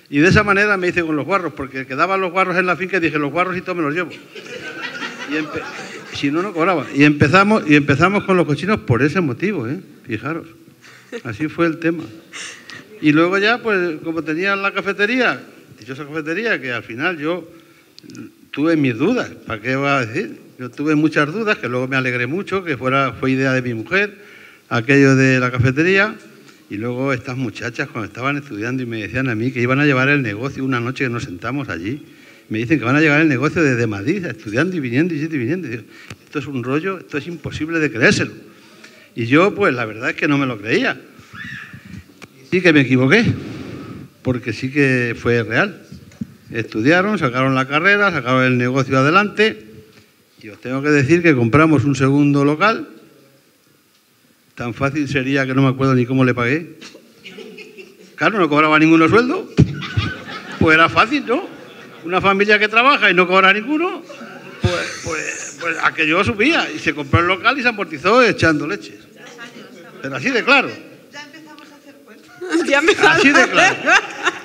Y de esa manera me hice con los guarros, porque quedaban los guarros en la finca y dije, los guarros y todo me los llevo. Si no, no cobraba. Y empezamos con los cochinos por ese motivo, fijaros. Así fue el tema. Y luego ya, pues, como tenía la cafetería, dichosa cafetería, que al final yo tuve mis dudas, ¿para qué voy a decir? Yo tuve muchas dudas, que luego me alegré mucho, que fue idea de mi mujer, aquello de la cafetería, y luego estas muchachas cuando estaban estudiando y me decían a mí que iban a llevar el negocio una noche que nos sentamos allí, Me dicen que van a llegar el negocio desde Madrid, estudiando y viniendo y viniendo. Y digo, esto es un rollo, esto es imposible de creérselo. Y yo, pues la verdad es que no me lo creía. Sí que me equivoqué, porque sí que fue real. Estudiaron, sacaron la carrera, sacaron el negocio adelante. Y os tengo que decir que compramos un segundo local. Tan fácil sería que no me acuerdo ni cómo le pagué. Claro, no cobraba ninguno sueldo. Pues era fácil, ¿no? Una familia que trabaja y no cobra ninguno, pues aquello subía y se compró el local y se amortizó echando leches. Pero así de claro. Ya empezamos a hacer cuentas. Ya empezamos. Así de claro.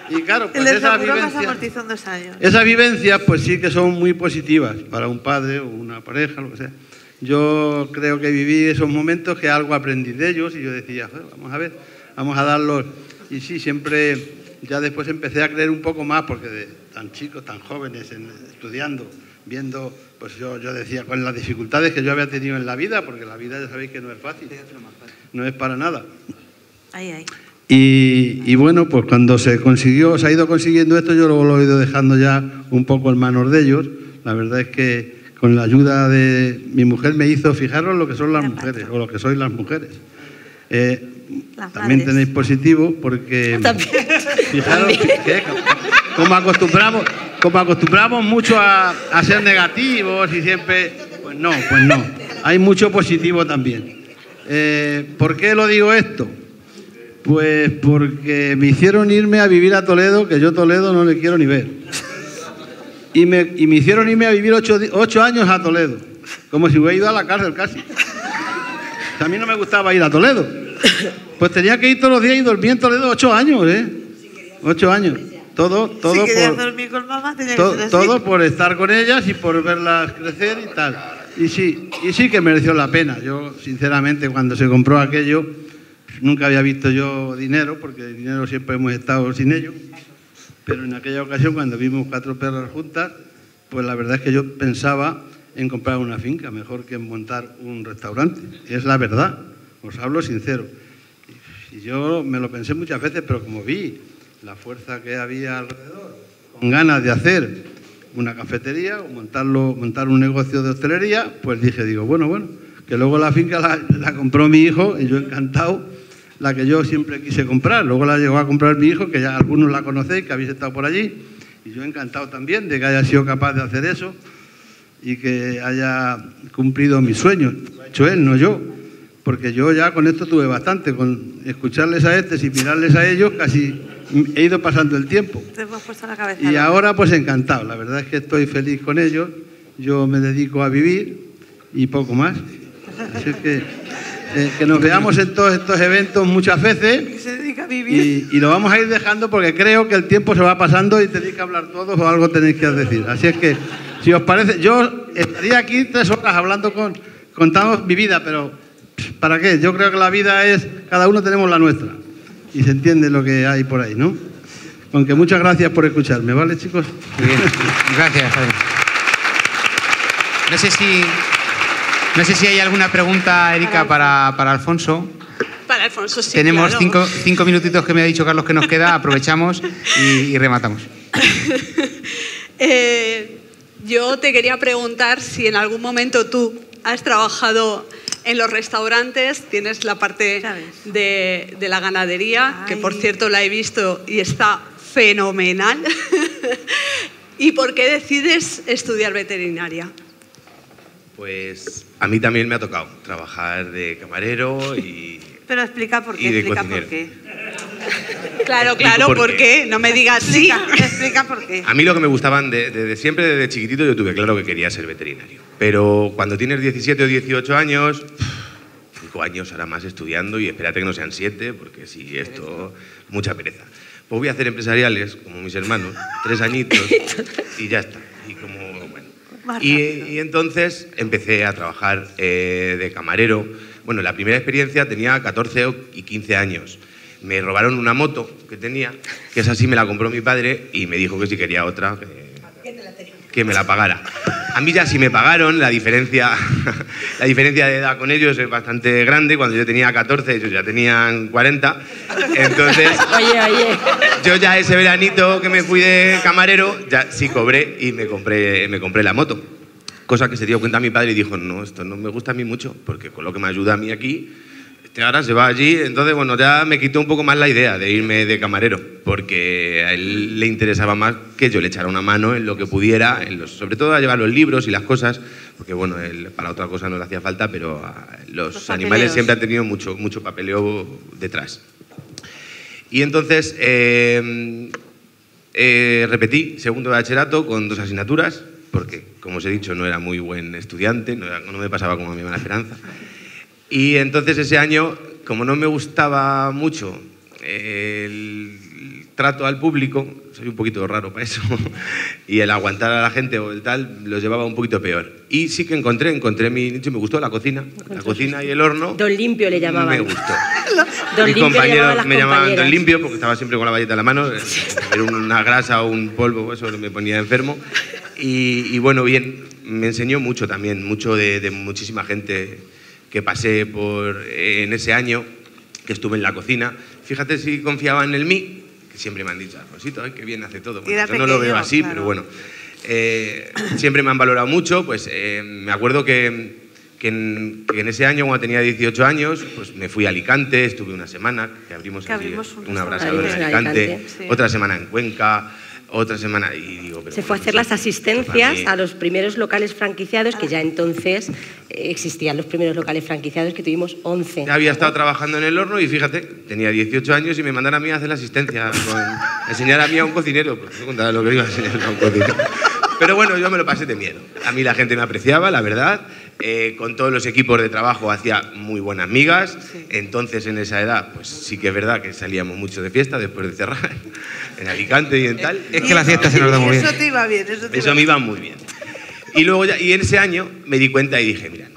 Y claro, pues El seguro que se amortizó en 2 años. esas vivencias pues sí que son muy positivas para un padre o una pareja, lo que sea. Yo creo que viví esos momentos que algo aprendí de ellos y yo decía, vamos a ver, vamos a darlos. Y sí, siempre, ya después empecé a creer un poco más porque de tan chicos, tan jóvenes, estudiando, viendo, pues yo decía con las dificultades que yo había tenido en la vida, porque la vida ya sabéis que no es fácil, no es para nada. Ahí. Y bueno, pues cuando se ha ido consiguiendo esto, yo luego lo he ido dejando ya un poco en manos de ellos. La verdad es que con la ayuda de mi mujer me hizo fijaros lo que son las mujeres, o lo que sois las mujeres. También tenéis positivo, porque fijaros que como acostumbramos mucho a ser negativos y siempre, pues no. Hay mucho positivo también. ¿Por qué lo digo esto? Pues porque me hicieron irme a vivir a Toledo, que yo Toledo no le quiero ni ver. Y me hicieron irme a vivir 8 años a Toledo, como si hubiera ido a la cárcel casi. A mí no me gustaba ir a Toledo. Pues tenía que ir todos los días y dormí en Toledo 8 años, 8 años. Todo si querías dormir con mamá, tenías que ser así. Todo por estar con ellas y por verlas crecer y tal. Y sí que mereció la pena. Yo, sinceramente, cuando se compró aquello, nunca había visto yo dinero, porque el dinero siempre hemos estado sin ello. Pero en aquella ocasión, cuando vimos 4 perras juntas, pues la verdad es que yo pensaba en comprar una finca, mejor que en montar un restaurante. Es la verdad, os hablo sincero. Y yo me lo pensé muchas veces, pero como vi la fuerza que había alrededor, con ganas de hacer una cafetería o montar un negocio de hostelería, pues digo, bueno, que luego la finca la compró mi hijo y yo encantado, la que yo siempre quise comprar. Luego la llegó a comprar mi hijo, que ya algunos la conocéis, que habéis estado por allí, y yo encantado también de que haya sido capaz de hacer eso y que haya cumplido mis sueños. Lo ha hecho él, no yo, porque yo ya con esto tuve bastante, con escucharles a y mirarles a ellos, casi he ido pasando el tiempo. Te hemos puesto la cabeza. Y ahora pues encantado, la verdad es que estoy feliz con ellos, yo me dedico a vivir y poco más. Así es que nos veamos en todos estos eventos muchas veces. Que se dedica a vivir. Y lo vamos a ir dejando porque creo que el tiempo se va pasando y tenéis que hablar todos o algo tenéis que decir. Así es que, si os parece, yo estaría aquí 3 horas hablando contando mi vida, pero ¿para qué? Yo creo que la vida es, cada uno tenemos la nuestra y se entiende lo que hay por ahí, ¿no? Aunque muchas gracias por escucharme, ¿vale, chicos? Muy bien. Gracias, Javier. No sé si hay alguna pregunta, Erika, para Alfonso. Para Alfonso, sí. Tenemos claro. 5 minutitos que me ha dicho Carlos que nos queda, aprovechamos y rematamos. Yo te quería preguntar si en algún momento tú has trabajado en los restaurantes, tienes la parte de la ganadería, que por cierto la he visto y está fenomenal. ¿Y por qué decides estudiar veterinaria? Pues a mí también me ha tocado trabajar de camarero y... Pero explica por qué, Claro, ¿por qué? No me digas sí. Explica por qué. A mí lo que me gustaban desde siempre, desde chiquitito, yo tuve claro que quería ser veterinario. Pero cuando tienes 17 o 18 años, 5 años ahora más estudiando, y espérate que no sean 7, porque si esto, mucha pereza. Pues voy a hacer empresariales, como mis hermanos, 3 añitos, y ya está. Y como, bueno. Y entonces empecé a trabajar de camarero. Bueno, la primera experiencia tenía 14 y 15 años. Me robaron una moto que tenía, que esa sí me la compró mi padre y me dijo que si quería otra, que me la pagara. A mí ya sí me pagaron, la diferencia de edad con ellos es bastante grande. Cuando yo tenía 14, ellos ya tenían 40. Entonces, Oye. yo ya ese veranito que me fui de camarero, ya sí cobré y me compré la moto. Cosa que se dio cuenta mi padre y dijo, no, esto no me gusta a mí mucho, porque con lo que me ayuda a mí aquí, ahora se va allí. Entonces, bueno, ya me quitó un poco más la idea de irme de camarero, porque a él le interesaba más que yo le echara una mano en lo que pudiera, sobre todo a llevar los libros y las cosas, porque bueno, él para otra cosa no le hacía falta, pero los animales siempre han tenido mucho papeleo detrás. Y entonces repetí segundo de bachillerato con 2 asignaturas, porque, como os he dicho, no era muy buen estudiante, no me pasaba como a mi hermana Esperanza. Y entonces ese año, como no me gustaba mucho el trato al público, soy un poquito raro para eso, y el aguantar a la gente o el tal, lo llevaba un poquito peor. Y sí que encontré mi nicho, me gustó la cocina y el horno. Don Limpio le llamaban. Me gustó. Mis compañeros me llamaban Don Limpio porque estaba siempre con la bayeta en la mano, era una grasa o un polvo, eso me ponía enfermo. Y bueno, bien, me enseñó mucho también, mucho de muchísima gente que pasé en ese año que estuve en la cocina. Fíjate si confiaban en mí, que siempre me han dicho, Alfonsito, qué bien hace todo. Bueno, yo no lo veo así, claro. Pero bueno, siempre me han valorado mucho. Pues me acuerdo que en ese año, cuando tenía 18 años, pues me fui a Alicante, estuve una semana, que abrimos un abrasador en Alicante, sí. Otra semana en Cuenca, otra semana, y digo... Se fue a hacer las asistencias a los primeros locales franquiciados, que ya entonces existían los primeros locales franquiciados, que tuvimos 11. Ya había estado trabajando en el horno y fíjate, tenía 18 años y me mandaron a mí a hacer la asistencia, enseñar a mí a un cocinero, pues no contaba lo que iba a enseñar a un cocinero. Pero bueno, yo me lo pasé de miedo. A mí la gente me apreciaba, la verdad. Con todos los equipos de trabajo hacía muy buenas migas. Sí. Entonces, en esa edad, pues sí que es verdad que salíamos mucho de fiesta después de cerrar en Alicante y en tal. Es que la fiesta se nos da muy bien. Eso te iba bien. Eso me iba muy bien. Y luego y en ese año me di cuenta y dije, mira,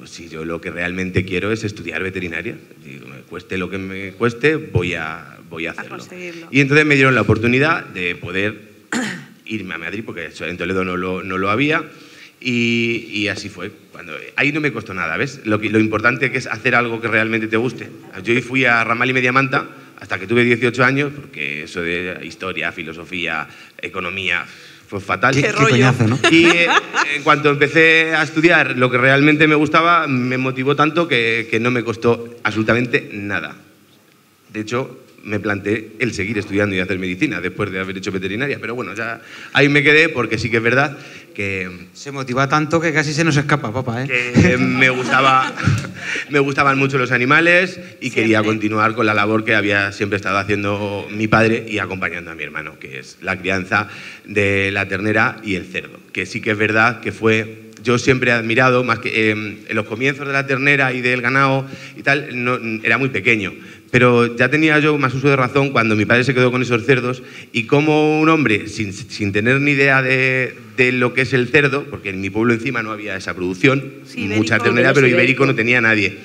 si yo lo que realmente quiero es estudiar veterinaria, digo, me cueste lo que me cueste, voy a hacerlo. Y entonces me dieron la oportunidad de poder irme a Madrid, porque en Toledo no lo había. Y así fue. Ahí no me costó nada, ¿ves? Lo importante que es hacer algo que realmente te guste. Yo fui a Ramal y Mediamanta hasta que tuve 18 años, porque eso de historia, filosofía, economía, fue fatal. ¿Qué coñazo, ¿no? Y en cuanto empecé a estudiar lo que realmente me gustaba, me motivó tanto que no me costó absolutamente nada. De hecho, me planteé el seguir estudiando y hacer medicina después de haber hecho veterinaria, pero bueno, ya ahí me quedé, porque sí que es verdad que... Se motiva tanto que casi se nos escapa, papá, ¿eh? Que me gustaban mucho los animales y quería continuar con la labor que había siempre estado haciendo mi padre y acompañando a mi hermano, que es la crianza de la ternera y el cerdo, que sí que es verdad que fue... Yo siempre he admirado, más que en los comienzos de la ternera y del ganado y tal, era muy pequeño. Pero ya tenía yo más uso de razón cuando mi padre se quedó con esos cerdos, y como un hombre sin tener ni idea de lo que es el cerdo, porque en mi pueblo encima no había esa producción, mucha ternera, pero ibérico no tenía nadie,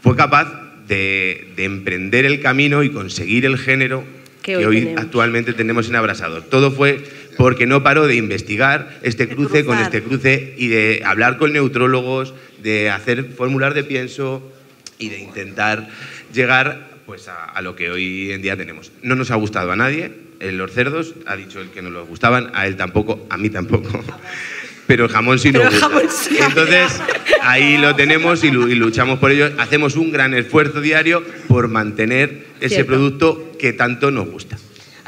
fue capaz de emprender el camino y conseguir el género que hoy actualmente tenemos en Abrasador. Todo fue porque no paró de investigar este cruce con este cruce y de hablar con neutrólogos, de hacer fórmulas de pienso y de intentar llegar pues a lo que hoy en día tenemos. No nos ha gustado a nadie los cerdos, ha dicho él que no nos gustaban, a él tampoco, a mí tampoco, pero el jamón sí nos gusta. Sí. Entonces ahí lo tenemos y luchamos por ello, hacemos un gran esfuerzo diario por mantener ese producto que tanto nos gusta.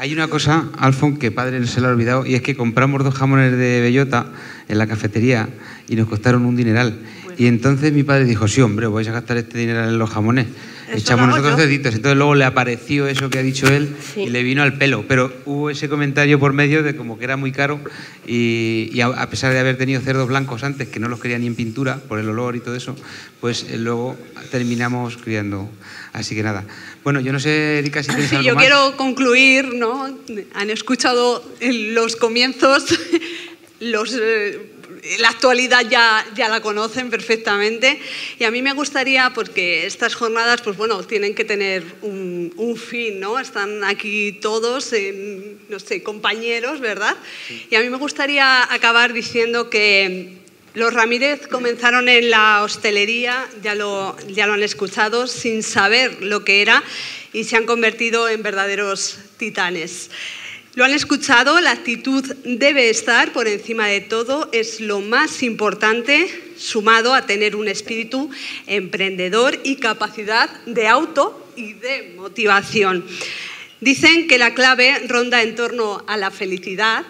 Hay una cosa, Alfon, que padre no se le ha olvidado, y es que compramos 2 jamones de bellota en la cafetería y nos costaron un dineral. Bueno. Y entonces mi padre dijo, sí, hombre, vais a gastar este dineral en los jamones. Echamos nosotros cerditos. Entonces luego le apareció eso que ha dicho él y le vino al pelo. Pero hubo ese comentario por medio de como que era muy caro y a pesar de haber tenido cerdos blancos antes, que no los quería ni en pintura por el olor y todo eso, pues luego terminamos criando. Así que nada. Bueno, yo no sé, Erika, si tienes algo yo más. Quiero concluir, ¿no? Han escuchado los comienzos, la actualidad ya la conocen perfectamente, y a mí me gustaría, porque estas jornadas pues bueno, tienen que tener un fin, ¿no? Están aquí todos, no sé, compañeros, ¿verdad? Sí. Y a mí me gustaría acabar diciendo que Los Ramírez comenzaron en la hostelería, ya lo han escuchado, sin saber lo que era y se han convertido en verdaderos titanes. Lo han escuchado, la actitud debe estar por encima de todo, es lo más importante, sumado a tener un espíritu emprendedor y capacidad de auto y de motivación. Dicen que la clave ronda en torno a la felicidad.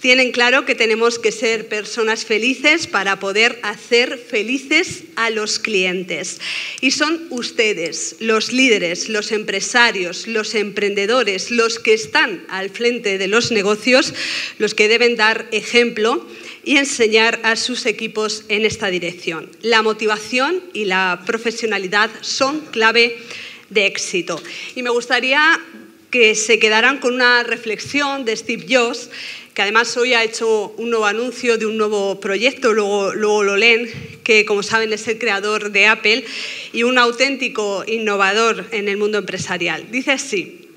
Tienen claro que tenemos que ser personas felices para poder hacer felices a los clientes. Y son ustedes, los líderes, los empresarios, los emprendedores, los que están al frente de los negocios, los que deben dar ejemplo y enseñar a sus equipos en esta dirección. La motivación y la profesionalidad son clave de éxito. Y me gustaría que se quedaran con una reflexión de Steve Jobs, que además hoy ha hecho un nuevo anuncio de un nuevo proyecto, luego lo leen, que como saben es el creador de Apple y un auténtico innovador en el mundo empresarial. Dice así: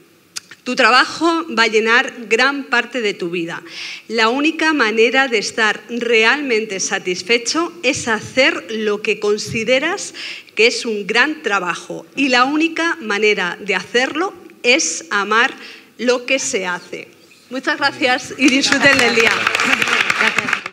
tu trabajo va a llenar gran parte de tu vida. La única manera de estar realmente satisfecho es hacer lo que consideras que es un gran trabajo y la única manera de hacerlo es amar lo que se hace. Muchas gracias y disfruten del día.